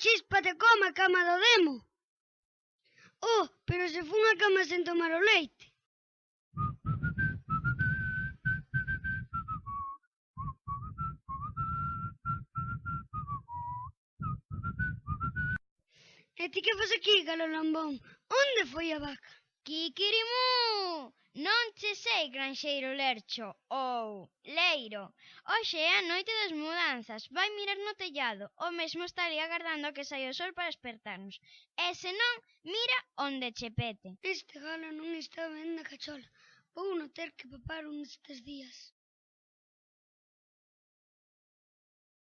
chispa te coma a cama do demo. Oh, pero se fun a cama sen tomar o leite. E ti que fas aquí, galo lambón? Onde foi a vaca? Quiquirimú! Non che sei, granxeiro lercho, ou leiro. Hoxe é a noite das mudanzas. Vai mirar no tellado. O mesmo está ali agardando a que saia o sol para despertarnos. E se non, mira onde che pete. Este galo non está ben na cachola. Vou non ter que papar un destes días.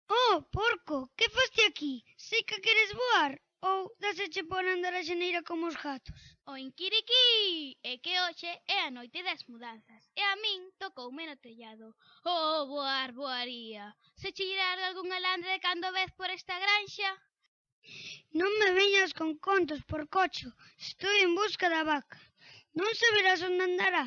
Oh, porco, que faste aquí? Sei que queres voar? Ou dáseche por andar a xeneira como os gatos? O inquiriquí! É que hoxe é a noite das mudanzas e a min tocoume no tellado. Oh, voar, voaría! Se che llerar algún alandre de cando vez por esta granxa? Non me veñas con contos, porcocho. Estou en busca da vaca. Non saberás onde andará?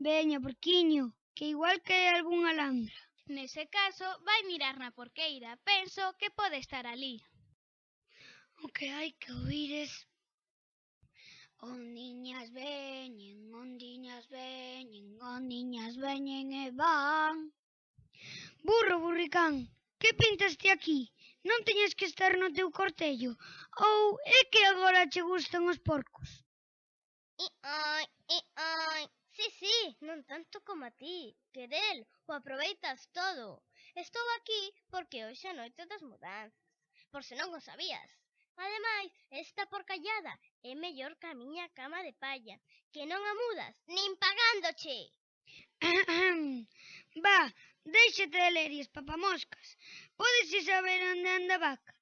Veña, porquiño, que igual cae algún alandra. Nese caso, vai mirar na porqueira. Penso que pode estar ali. O que hai que oíres. Ondiñas veñen e van. Burro, burricán, que pintas ti aquí? Non teñes que estar no teu cortello? Ou é que agora che gustan os porcos? Ai. Sí, non tanto como a ti, que del o aproveitas todo. Estou aquí porque hoxe é a noite das mudanzas, por se non o sabías. Ademais, esta porcallada é mellor que a miña cama de palla, que non a mudas, nin pagándoche. Va, déixate de lerias, papamoscas. Podes saber onde anda a vaca?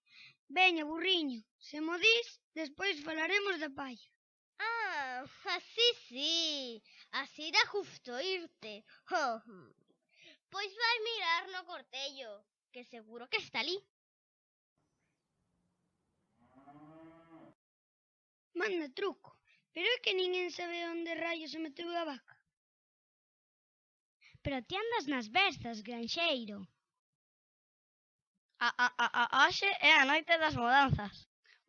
Veña, burriño, se mo dis, despois falaremos da palla. Ah, así sí, así da justo irte. Pois vai mirar no cortello, que seguro que está ali. Manda truco, pero é que ninguén sabe onde rayos se meteu a vaca. Pero ti andas nas versas, granxeiro. Hoxe é a noite das mudanzas.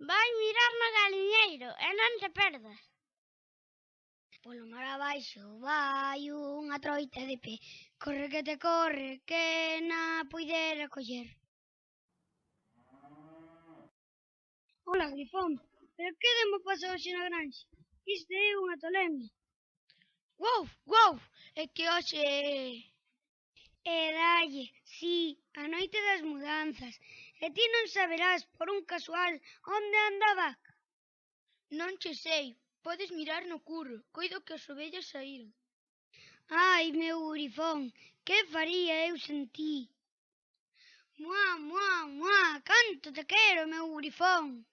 Vai mirar no galiñeiro e non te perdas. Polo mar abaixo vai unha troita de pé. Corre que te corre, que na puidera coller. Ola, grifón, pero que demo pasa hoxe na granxa? Isto é unha tolemia. Wow, é que hoxe E dalle, sí, a noite das mudanzas. E ti non saberás por un casual onde anda a vaca. non che sei. Podes mirar no curro. Coido que as ovellas saíron. Ai, meu grifón, que faría eu sen ti? Mua, canto te quero, meu grifón.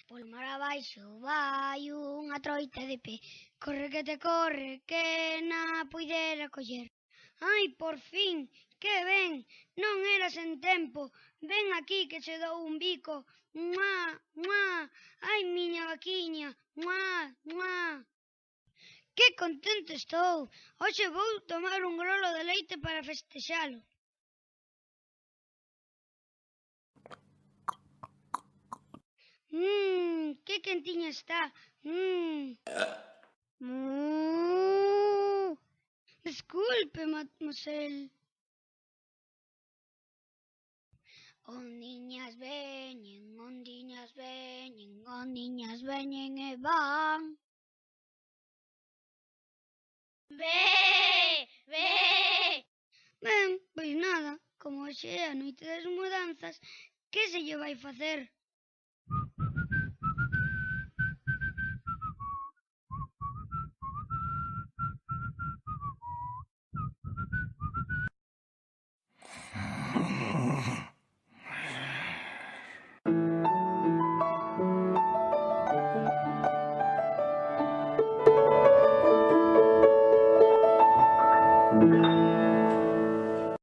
Polo mar abaixo vai unha troita de pé. Corre que te corre, que na puidera coller. Ai, por fin, que ben, non era sen tempo. Ven aquí que che dou un bico. Ai, miña vaquiña. Que contento estou. Hoxe vou tomar un grolo de leite para festexalo. Que quentiña está. Desculpe, mademoiselle. Ondiñas veñen e van. Ve. Ben, pois nada, como hoxe é a noite das mudanzas, que se lle vai facer?